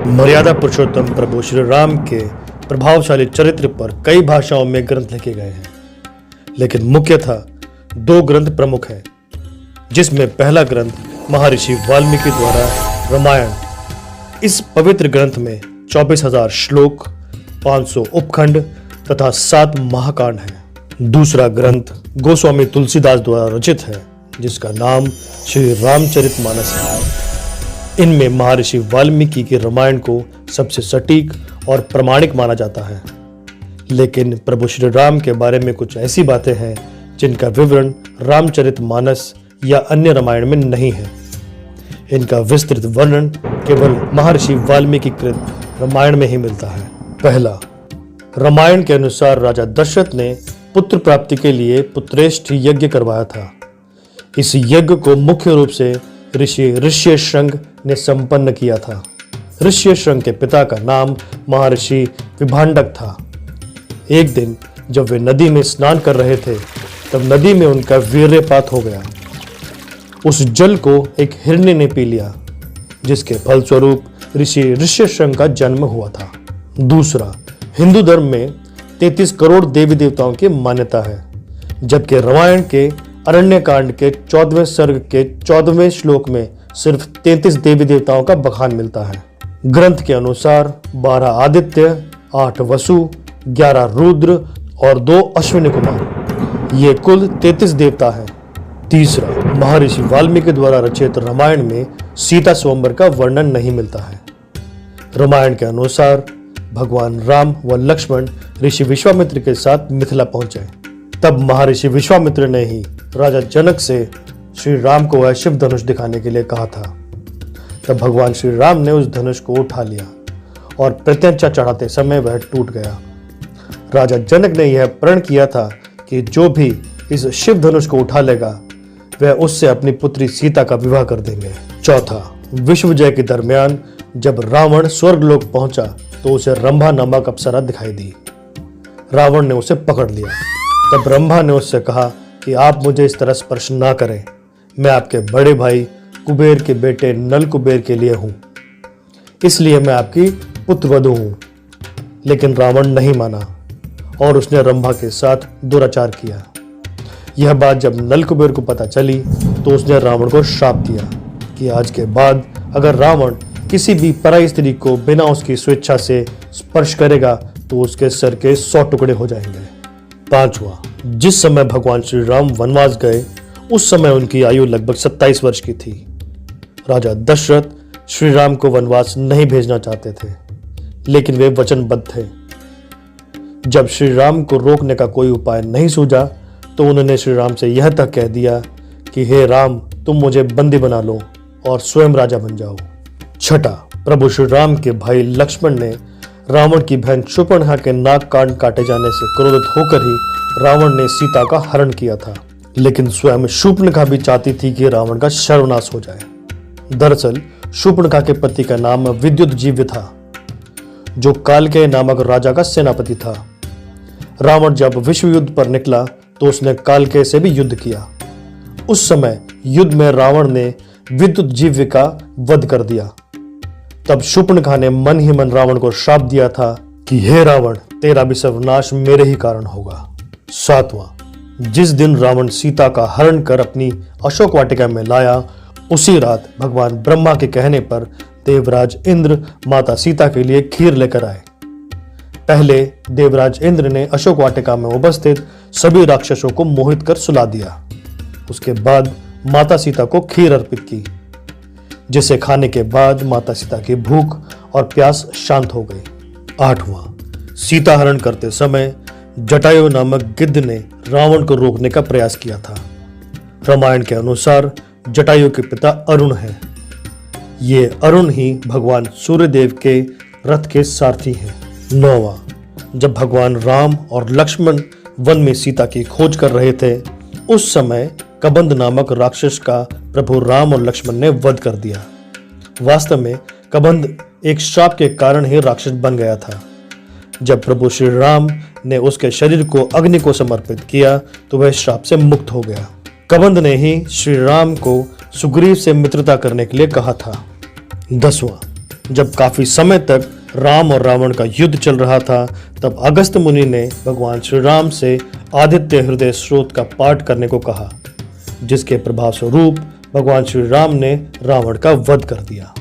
मर्यादा पुरुषोत्तम प्रभु श्री राम के प्रभावशाली चरित्र पर कई भाषाओं में ग्रंथ लिखे गए हैं, लेकिन मुख्यतः दो ग्रंथ प्रमुख हैं, जिसमें पहला ग्रंथ महर्षि वाल्मीकि द्वारा रामायण। इस पवित्र ग्रंथ में 24,000 श्लोक, 500 उपखंड तथा 7 महाकांड हैं। दूसरा ग्रंथ गोस्वामी तुलसीदास द्वारा रचित है, जिसका नाम श्री रामचरितमानस है। इनमें महर्षि वाल्मीकि के रामायण को सबसे सटीक और प्रमाणिक माना जाता है, लेकिन प्रभु श्री राम के बारे में कुछ ऐसी बातें हैं जिनका विवरण रामचरितमानस या अन्य रामायण में नहीं है। इनका विस्तृत वर्णन केवल महर्षि वाल्मीकि कृत रामायण में ही मिलता है। पहला, रामायण के अनुसार राजा दशरथ ने पुत्र प्राप्ति के लिए पुत्रेष्ठ यज्ञ करवाया था। इस यज्ञ को मुख्य रूप से ऋषि ऋष्यशृंग ने संपन्न किया था। ऋष्यशृंग के पिता का नाम महर्षि विभांडक था। एक दिन जब वे नदी में स्नान कर रहे थे, तब नदी में उनका वीर्यपात हो गया। उस जल को एक हिरणी ने पी लिया, जिसके फलस्वरूप ऋषि ऋष्यशृंग का जन्म हुआ था। दूसरा, हिंदू धर्म में 33 करोड़ देवी देवताओं की मान्यता है, जबकि रामायण के अरण्यकांड के 14वें सर्ग के 14वें श्लोक में सिर्फ 33 देवी देवताओं का बखान मिलता है। ग्रंथ के अनुसार 12 आदित्य, 8 वसु, 11 रुद्र और 2 अश्विनी कुमार, ये कुल 33 देवता हैं। तीसरा, महर्षि वाल्मीकि द्वारा रचित रामायण में सीता स्वयंवर का वर्णन नहीं मिलता है। रामायण के अनुसार भगवान राम व लक्ष्मण ऋषि विश्वामित्र के साथ मिथिला पहुंचे। तब महर्षि विश्वामित्र ने ही राजा जनक से श्री राम को वह शिव धनुष दिखाने के लिए कहा था। तब भगवान श्री राम ने उस धनुष को उठा लिया और प्रत्यंचा चढ़ाते समय वह टूट गया। राजा जनक ने यह प्रण किया था कि जो भी इस शिव धनुष को उठा लेगा, वह उससे अपनी पुत्री सीता का विवाह कर देंगे। चौथा, विश्व विजय के दरमियान जब रावण स्वर्गलोक पहुंचा, तो उसे रंभा नामक अप्सरा दिखाई दी। रावण ने उसे पकड़ लिया। तब रंभा ने उससे कहा कि आप मुझे इस तरह स्पर्श ना करें, मैं आपके बड़े भाई कुबेर के बेटे नल कुबेर के लिए हूं, इसलिए मैं आपकी पुत्रवधू हूं। लेकिन रावण नहीं माना और उसने रंभा के साथ दुराचार किया। यह बात जब नल कुबेर को पता चली, तो उसने रावण को श्राप दिया कि आज के बाद अगर रावण किसी भी पराई स्त्री को बिना उसकी स्वेच्छा से स्पर्श करेगा, तो उसके सर के 100 टुकड़े हो जाएंगे। पांचवा, जिस समय भगवान श्री राम वनवास गए, उस समय उनकी आयु लगभग 27 वर्ष की थी। राजा दशरथ श्री राम को वनवास नहीं भेजना चाहते थे, लेकिन वे वचनबद्ध थे। जब श्री राम को रोकने का कोई उपाय नहीं सूझा, तो उन्होंने श्री राम से यह तक कह दिया कि हे राम, तुम मुझे बंदी बना लो और स्वयं राजा बन जाओ। छठा, प्रभु श्री राम के भाई लक्ष्मण ने रावण की बहन शूर्पणखा के नाक कान काटे जाने से क्रोधित होकर ही रावण ने सीता का हरण किया था। लेकिन स्वयं शूर्पणखा भी चाहती थी कि रावण का सर्वनाश हो जाए। दरअसल शूर्पणखा के पति का नाम विद्युतजीव्य था, जो कालकेय नामक राजा का सेनापति था। रावण जब विश्व युद्ध पर निकला, तो उसने कालकेय से भी युद्ध किया। उस समय युद्ध में रावण ने विद्युतजीव्य का वध कर दिया। तब शूर्पणखा ने मन ही मन रावण को श्राप दिया था कि हे रावण, तेरा भी सर्वनाश मेरे ही कारण होगा। सातवां, जिस दिन रावण सीता का हरण कर अपनी अशोक वाटिका में लाया, उसी रात भगवान ब्रह्मा के कहने पर देवराज इंद्र माता सीता के लिए खीर लेकर आए। पहले देवराज इंद्र ने अशोक वाटिका में उपस्थित सभी राक्षसों को मोहित कर सुला दिया। उसके बाद माता सीता को खीर अर्पित की, जिसे खाने के बाद माता सीता की भूख और प्यास शांत हो गई। आठवां, सीता हरण करते समय जटायु नामक गिद्ध ने रावण को रोकने का प्रयास किया था। रामायण के अनुसार जटायु के पिता अरुण हैं। ये अरुण ही भगवान सूर्यदेव के रथ के सारथी हैं। नौवां, जब भगवान राम और लक्ष्मण वन में सीता की खोज कर रहे थे, उस समय कबंध नामक राक्षस का प्रभु राम और लक्ष्मण ने वध कर दिया। वास्तव में कबंध एक श्राप के कारण ही राक्षस बन गया था। जब प्रभु श्री राम ने उसके शरीर को अग्नि को समर्पित किया, तो वह श्राप से मुक्त हो गया। कबंध ने ही श्री राम को सुग्रीव से मित्रता करने के लिए कहा था। 10वां, जब काफी समय तक राम और रावण का युद्ध चल रहा था, तब अगस्त्य मुनि ने भगवान श्री राम से आदित्य हृदय स्रोत का पाठ करने को कहा, जिसके प्रभाव स्वरूप भगवान श्री राम ने रावण का वध कर दिया।